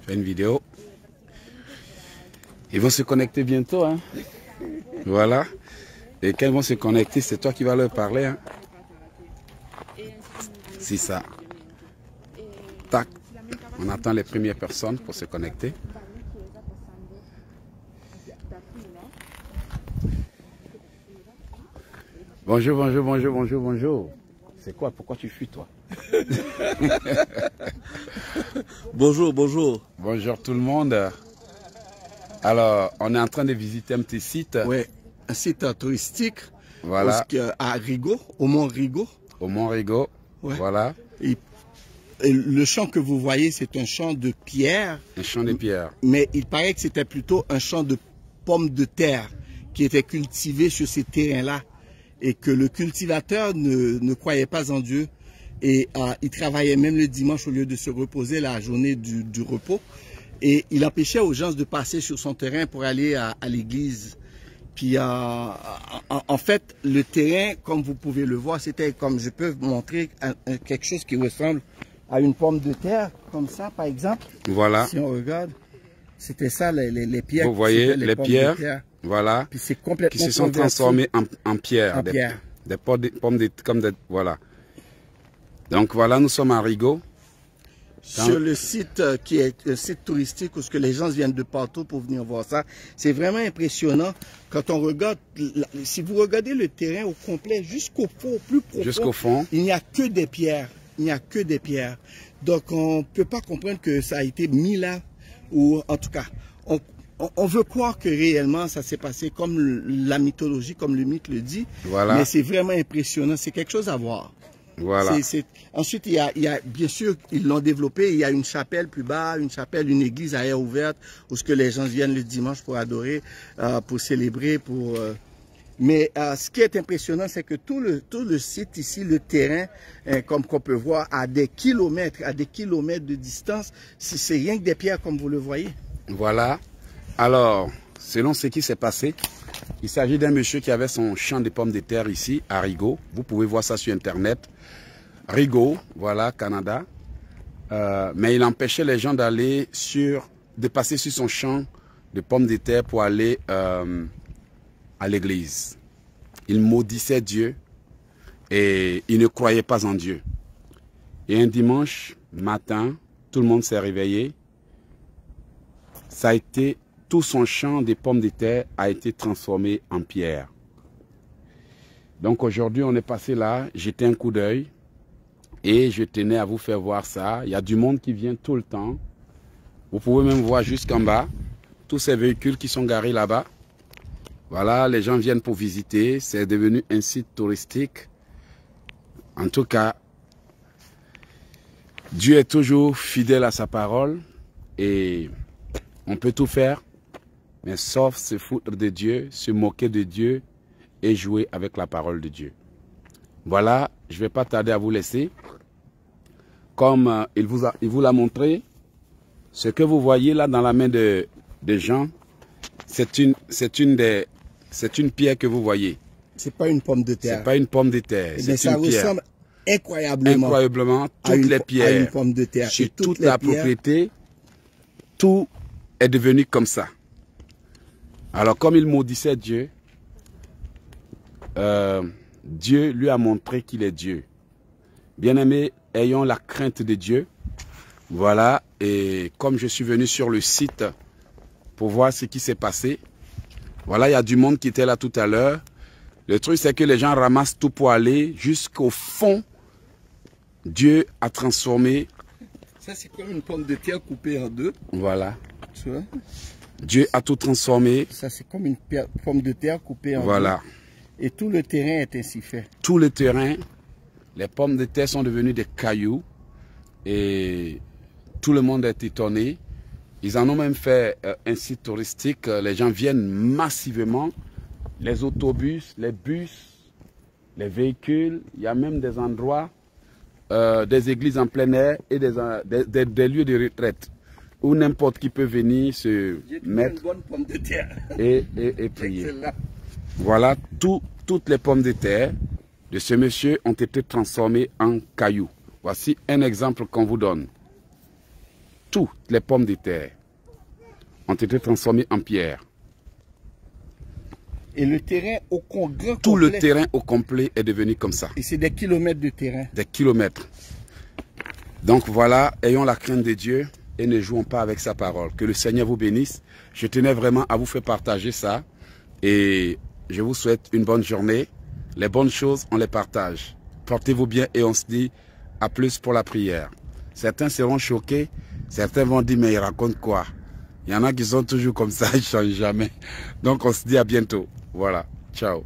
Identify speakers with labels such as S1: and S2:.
S1: fait une vidéo. Ils vont se connecter bientôt, hein. Voilà. Et quand ils vont se connecter, c'est toi qui vas leur parler, hein. C'est ça. Tac. On attend les premières personnes pour se connecter. Bonjour, bonjour, bonjour, bonjour, bonjour. C'est quoi? Pourquoi tu fuis, toi?
S2: Bonjour, bonjour.
S1: Bonjour tout le monde. Alors, on est en train de visiter un petit site.
S2: Oui, un site touristique.
S1: Voilà.
S2: À Rigaud, au Mont Rigaud.
S1: Au Mont Rigaud. Ouais. Voilà.
S2: Et le champ que vous voyez, c'est un champ de pierre.
S1: Un champ de pierre.
S2: Mais il paraît que c'était plutôt un champ de pommes de terre qui était cultivé sur ces terrains-là. Et que le cultivateur ne croyait pas en Dieu. Et il travaillait même le dimanche au lieu de se reposer la journée du repos. Et il empêchait aux gens de passer sur son terrain pour aller à l'église. Puis en fait, le terrain, comme vous pouvez le voir, c'était comme je peux vous montrer quelque chose qui ressemble à une pomme de terre, comme ça par exemple.
S1: Voilà.
S2: Si on regarde, c'était ça les pierres.
S1: Vous voyez les pierres. Voilà,
S2: puis c'est complètement
S1: qui se sont transformés en pierre. Des pommes comme des, voilà. Donc voilà, nous sommes à Rigaud.
S2: Sur le site qui est un site touristique où ce que les gens viennent de partout pour venir voir ça. C'est vraiment impressionnant quand on regarde, si vous regardez le terrain au complet, jusqu'au fond, au plus profond,
S1: jusqu'au fond,
S2: il n'y a que des pierres. Il n'y a que des pierres. Donc on ne peut pas comprendre que ça a été mis là, ou en tout cas, on veut croire que réellement ça s'est passé comme la mythologie, comme le mythe le dit.
S1: Voilà.
S2: Mais c'est vraiment impressionnant. C'est quelque chose à voir.
S1: Voilà.
S2: Ensuite, il y a, bien sûr, ils l'ont développé. Il y a une chapelle plus bas, une église à air ouverte où ce que les gens viennent le dimanche pour adorer, pour célébrer, Mais ce qui est impressionnant, c'est que tout le site ici, le terrain, comme qu'on peut voir, à des kilomètres de distance, c'est rien que des pierres comme vous le voyez.
S1: Voilà. Alors, selon ce qui s'est passé, il s'agit d'un monsieur qui avait son champ de pommes de terre ici, à Rigaud. Vous pouvez voir ça sur Internet. Rigaud, voilà, Canada. Mais il empêchait les gens de passer sur son champ de pommes de terre pour aller à l'église. Il maudissait Dieu et il ne croyait pas en Dieu. Et un dimanche matin, tout le monde s'est réveillé. Ça a été... Tout son champ de pommes de terre a été transformé en pierre. Donc aujourd'hui, on est passé là, jeté un coup d'œil et je tenais à vous faire voir ça. Il y a du monde qui vient tout le temps. Vous pouvez même voir jusqu'en bas tous ces véhicules qui sont garés là-bas. Voilà, les gens viennent pour visiter. C'est devenu un site touristique. En tout cas, Dieu est toujours fidèle à sa parole et on peut tout faire. Mais sauf se foutre de Dieu, se moquer de Dieu et jouer avec la parole de Dieu. Voilà, je ne vais pas tarder à vous laisser. Comme il vous l'a montré, ce que vous voyez là dans la main de Jean, c'est une pierre que vous voyez.
S2: C'est pas une pomme de terre.
S1: C'est pas une pomme de terre, c'est une pierre.
S2: Ressemble incroyablement
S1: toutes les pierres,
S2: à une pomme de terre.
S1: Sur toute la propriété, tout est devenu comme ça. Alors, comme il maudissait Dieu, Dieu lui a montré qu'il est Dieu. Bien-aimés, ayons la crainte de Dieu. Voilà, et comme je suis venu sur le site pour voir ce qui s'est passé, voilà, il y a du monde qui était là tout à l'heure. Le truc, c'est que les gens ramassent tout pour aller jusqu'au fond. Dieu a transformé.
S2: Ça, c'est comme une pomme de terre coupée en deux.
S1: Voilà.
S2: Tu vois?
S1: Dieu a tout transformé.
S2: Ça, c'est comme une pomme de terre coupée en deux.
S1: Voilà.
S2: Et tout le terrain est ainsi fait.
S1: Tout le terrain, les pommes de terre sont devenues des cailloux. Et tout le monde est étonné. Ils en ont même fait un site touristique. Les gens viennent massivement. Les autobus, les bus, les véhicules. Il y a même des endroits, des églises en plein air et des lieux de retraite où n'importe qui peut venir se mettre
S2: une bonne pomme de terre.
S1: et prier. Voilà, toutes les pommes de terre de ce monsieur ont été transformées en cailloux. Voici un exemple qu'on vous donne. toutes les pommes de terre ont été transformées en pierre.
S2: Et le terrain au grand
S1: Tout
S2: complet,
S1: le terrain au complet est devenu comme ça.
S2: et c'est des kilomètres de terrain.
S1: Des kilomètres. Donc voilà, ayons la crainte de Dieu et ne jouons pas avec sa parole. Que le Seigneur vous bénisse. Je tenais vraiment à vous faire partager ça. Et je vous souhaite une bonne journée. Les bonnes choses, on les partage. Portez-vous bien et on se dit à plus pour la prière. Certains seront choqués. Certains vont dire, mais il raconte quoi? Il y en a qui sont toujours comme ça, ils ne changent jamais. Donc on se dit à bientôt. Voilà, ciao.